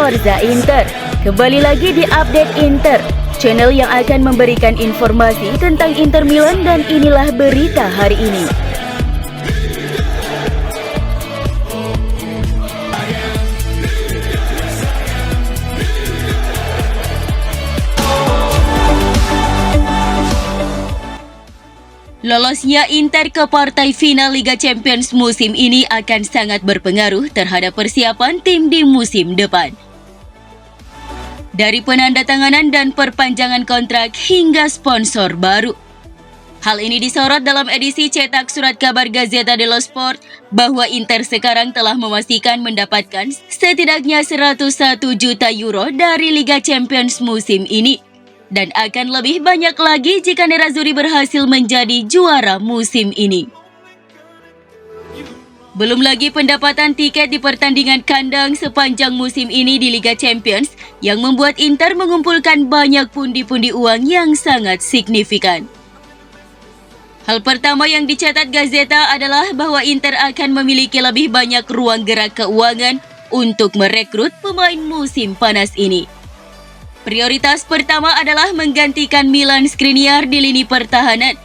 Forza Inter. Kembali lagi di Update Inter, channel yang akan memberikan informasi tentang Inter Milan, dan inilah berita hari ini. Lolosnya Inter ke partai final Liga Champions musim ini akan sangat berpengaruh terhadap persiapan tim di musim depan. Dari penandatanganan dan perpanjangan kontrak hingga sponsor baru. Hal ini disorot dalam edisi cetak surat kabar Gazzetta dello Sport bahwa Inter sekarang telah memastikan mendapatkan setidaknya 101 juta euro dari Liga Champions musim ini. Dan akan lebih banyak lagi jika Nerazzurri berhasil menjadi juara musim ini. Belum lagi pendapatan tiket di pertandingan kandang sepanjang musim ini di Liga Champions yang membuat Inter mengumpulkan banyak pundi-pundi uang yang sangat signifikan. Hal pertama yang dicatat Gazzetta adalah bahwa Inter akan memiliki lebih banyak ruang gerak keuangan untuk merekrut pemain musim panas ini. Prioritas pertama adalah menggantikan Milan Skriniar di lini pertahanan.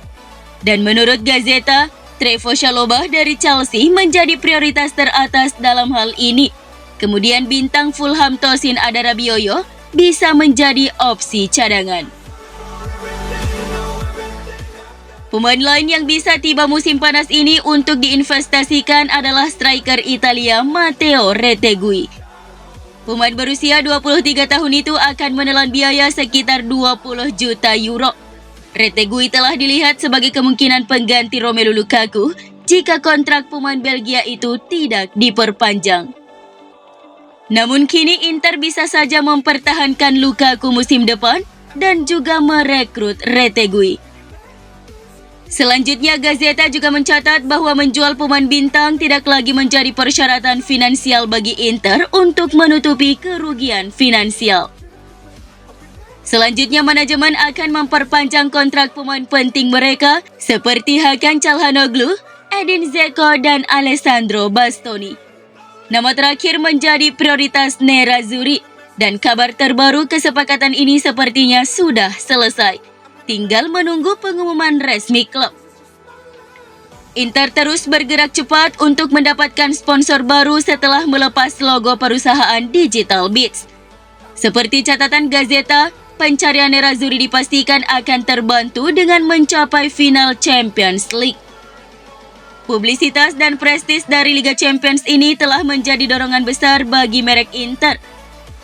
Dan menurut Gazzetta, Trevoh Chalobah dari Chelsea menjadi prioritas teratas dalam hal ini. Kemudian bintang Fulham Tosin Adarabioyo bisa menjadi opsi cadangan. Pemain lain yang bisa tiba musim panas ini untuk diinvestasikan adalah striker Italia Matteo Retegui. Pemain berusia 23 tahun itu akan menelan biaya sekitar 20 juta euro. Retegui telah dilihat sebagai kemungkinan pengganti Romelu Lukaku jika kontrak pemain Belgia itu tidak diperpanjang. Namun kini Inter bisa saja mempertahankan Lukaku musim depan dan juga merekrut Retegui. Selanjutnya, Gazzetta juga mencatat bahwa menjual pemain bintang tidak lagi menjadi persyaratan finansial bagi Inter untuk menutupi kerugian finansial. Selanjutnya, manajemen akan memperpanjang kontrak pemain penting mereka seperti Hakan Çalhanoğlu, Edin Dzeko, dan Alessandro Bastoni. Nama terakhir menjadi prioritas Nerazzurri, dan kabar terbaru kesepakatan ini sepertinya sudah selesai. Tinggal menunggu pengumuman resmi klub. Inter terus bergerak cepat untuk mendapatkan sponsor baru setelah melepas logo perusahaan Digital Beats. Seperti catatan Gazzetta, pencarian Nerazzurri dipastikan akan terbantu dengan mencapai final Champions League. Publisitas dan prestis dari Liga Champions ini telah menjadi dorongan besar bagi merek Inter.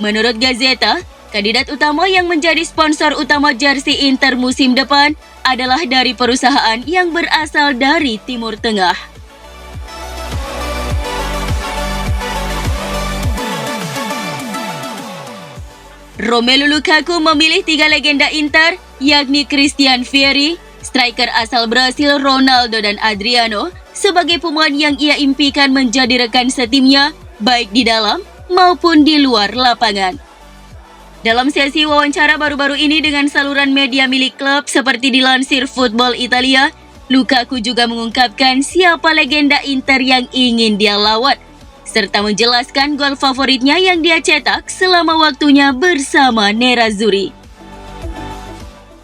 Menurut Gazzetta, kandidat utama yang menjadi sponsor utama jersey Inter musim depan adalah dari perusahaan yang berasal dari Timur Tengah. Romelu Lukaku memilih 3 legenda Inter, yakni Christian Vieri, striker asal Brasil Ronaldo, dan Adriano, sebagai pemain yang ia impikan menjadi rekan setimnya, baik di dalam maupun di luar lapangan. Dalam sesi wawancara baru-baru ini dengan saluran media milik klub seperti dilansir Football Italia, Lukaku juga mengungkapkan siapa legenda Inter yang ingin dia lawan, serta menjelaskan gol favoritnya yang dia cetak selama waktunya bersama Nerazzurri.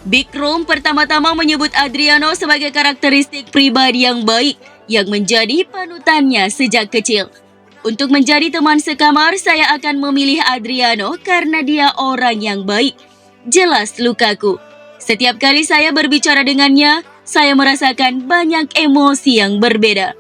Big Room pertama-tama menyebut Adriano sebagai karakteristik pribadi yang baik yang menjadi panutannya sejak kecil. Untuk menjadi teman sekamar, saya akan memilih Adriano karena dia orang yang baik. Jelas Lukaku. Setiap kali saya berbicara dengannya, saya merasakan banyak emosi yang berbeda.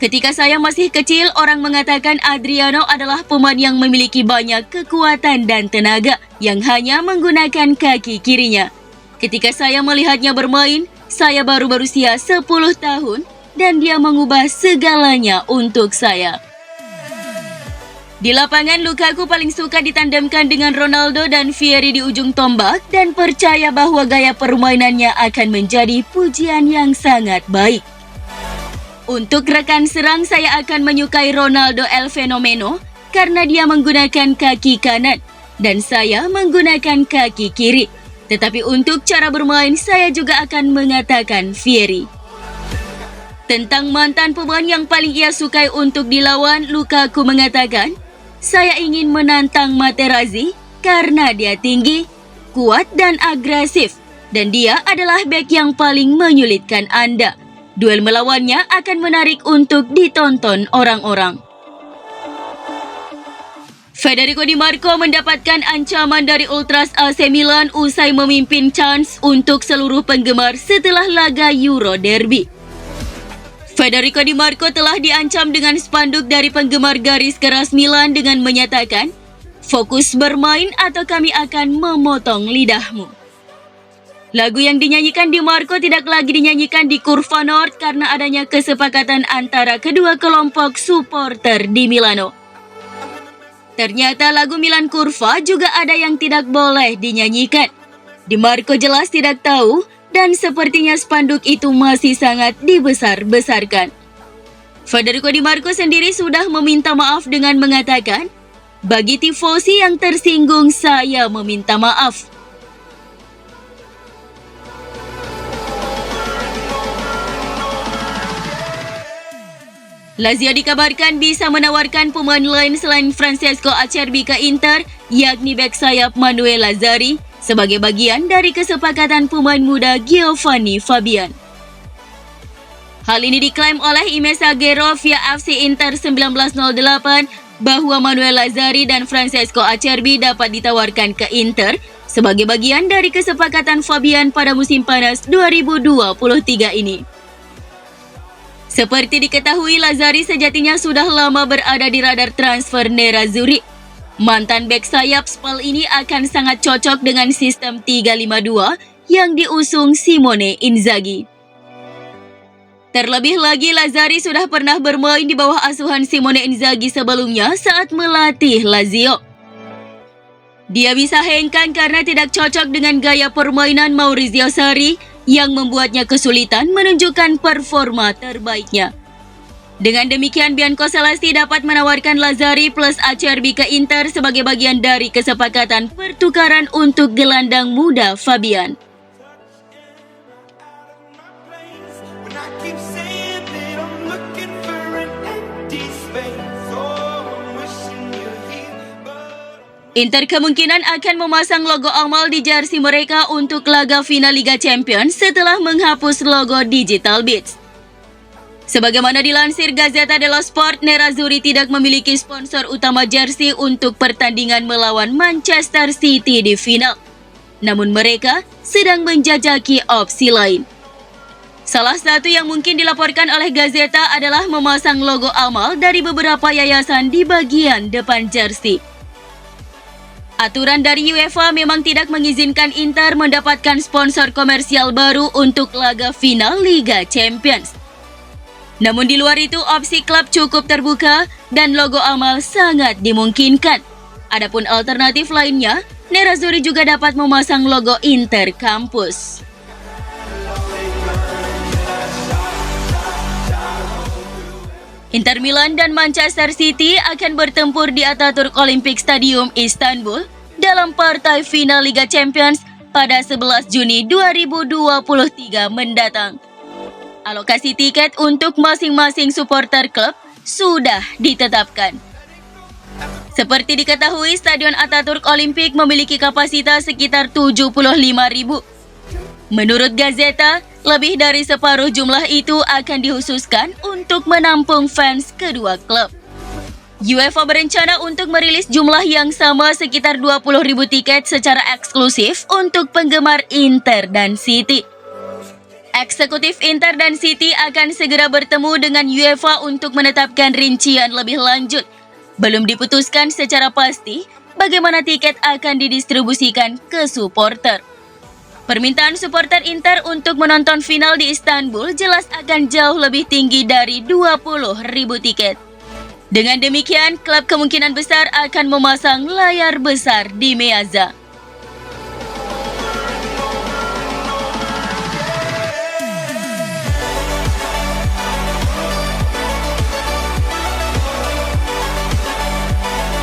Ketika saya masih kecil, orang mengatakan Adriano adalah pemain yang memiliki banyak kekuatan dan tenaga yang hanya menggunakan kaki kirinya. Ketika saya melihatnya bermain, saya baru berusia 10 tahun, dan dia mengubah segalanya untuk saya. Di lapangan, Lukaku paling suka ditandemkan dengan Ronaldo dan Vieri di ujung tombak dan percaya bahwa gaya permainannya akan menjadi pujian yang sangat baik. Untuk rekan serang, saya akan menyukai Ronaldo El Fenomeno karena dia menggunakan kaki kanan dan saya menggunakan kaki kiri. Tetapi untuk cara bermain, saya juga akan mengatakan Vieri. Tentang mantan pemain yang paling ia sukai untuk dilawan, Lukaku mengatakan, Saya ingin menantang Materazzi karena dia tinggi, kuat dan agresif. Dan dia adalah bek yang paling menyulitkan Anda. Duel melawannya akan menarik untuk ditonton orang-orang. Federico Di Marco mendapatkan ancaman dari Ultras AC Milan usai memimpin chance untuk seluruh penggemar setelah laga Euro Derby. Federico Di Marco telah diancam dengan spanduk dari penggemar garis keras Milan dengan menyatakan, "Fokus bermain atau kami akan memotong lidahmu." Lagu yang dinyanyikan Di Marco tidak lagi dinyanyikan di Curva Nord karena adanya kesepakatan antara kedua kelompok supporter di Milano. Ternyata lagu Milan Curva juga ada yang tidak boleh dinyanyikan. Di Marco jelas tidak tahu dan sepertinya spanduk itu masih sangat dibesar-besarkan. Federico Di Marco sendiri sudah meminta maaf dengan mengatakan, "Bagi tifosi yang tersinggung, saya meminta maaf." Lazio dikabarkan bisa menawarkan pemain lain selain Francesco Acerbi ke Inter, yakni bek sayap Manuel Lazzari, sebagai bagian dari kesepakatan pemain muda Giovanni Fabian. Hal ini diklaim oleh Ime Sagero via FC Inter 1908 bahwa Manuel Lazzari dan Francesco Acerbi dapat ditawarkan ke Inter sebagai bagian dari kesepakatan Fabian pada musim panas 2023 ini. Seperti diketahui, Lazzari sejatinya sudah lama berada di radar transfer Nerazzurri. Mantan bek sayap Spal ini akan sangat cocok dengan sistem 3-5-2 yang diusung Simone Inzaghi. Terlebih lagi, Lazzari sudah pernah bermain di bawah asuhan Simone Inzaghi sebelumnya saat melatih Lazio. Dia bisa hengkang karena tidak cocok dengan gaya permainan Maurizio Sarri yang membuatnya kesulitan menunjukkan performa terbaiknya. Dengan demikian, Biancocelesti dapat menawarkan Lazzari plus Acerbi ke Inter sebagai bagian dari kesepakatan pertukaran untuk gelandang muda Fabian. Inter kemungkinan akan memasang logo amal di jersey mereka untuk laga final Liga Champions setelah menghapus logo Digital Beats. Sebagaimana dilansir Gazzetta dello Sport, Nerazzurri tidak memiliki sponsor utama jersey untuk pertandingan melawan Manchester City di final. Namun mereka sedang menjajaki opsi lain. Salah satu yang mungkin dilaporkan oleh Gazzetta adalah memasang logo amal dari beberapa yayasan di bagian depan jersey. Aturan dari UEFA memang tidak mengizinkan Inter mendapatkan sponsor komersial baru untuk laga final Liga Champions. Namun di luar itu, opsi klub cukup terbuka dan logo amal sangat dimungkinkan. Adapun alternatif lainnya, Nerazzurri juga dapat memasang logo Inter Campus. Inter Milan dan Manchester City akan bertempur di Atatürk Olympic Stadium, Istanbul dalam partai final Liga Champions pada 11 Juni 2023 mendatang. Alokasi tiket untuk masing-masing supporter klub sudah ditetapkan. Seperti diketahui, Stadion Atatürk Olympic memiliki kapasitas sekitar 75.000. Menurut Gazzetta, lebih dari separuh jumlah itu akan dikhususkan untuk menampung fans kedua klub. UEFA berencana untuk merilis jumlah yang sama sekitar 20.000 tiket secara eksklusif untuk penggemar Inter dan City. Eksekutif Inter dan City akan segera bertemu dengan UEFA untuk menetapkan rincian lebih lanjut. Belum diputuskan secara pasti bagaimana tiket akan didistribusikan ke supporter. Permintaan supporter Inter untuk menonton final di Istanbul jelas akan jauh lebih tinggi dari 20.000 tiket. Dengan demikian, klub kemungkinan besar akan memasang layar besar di Meazza.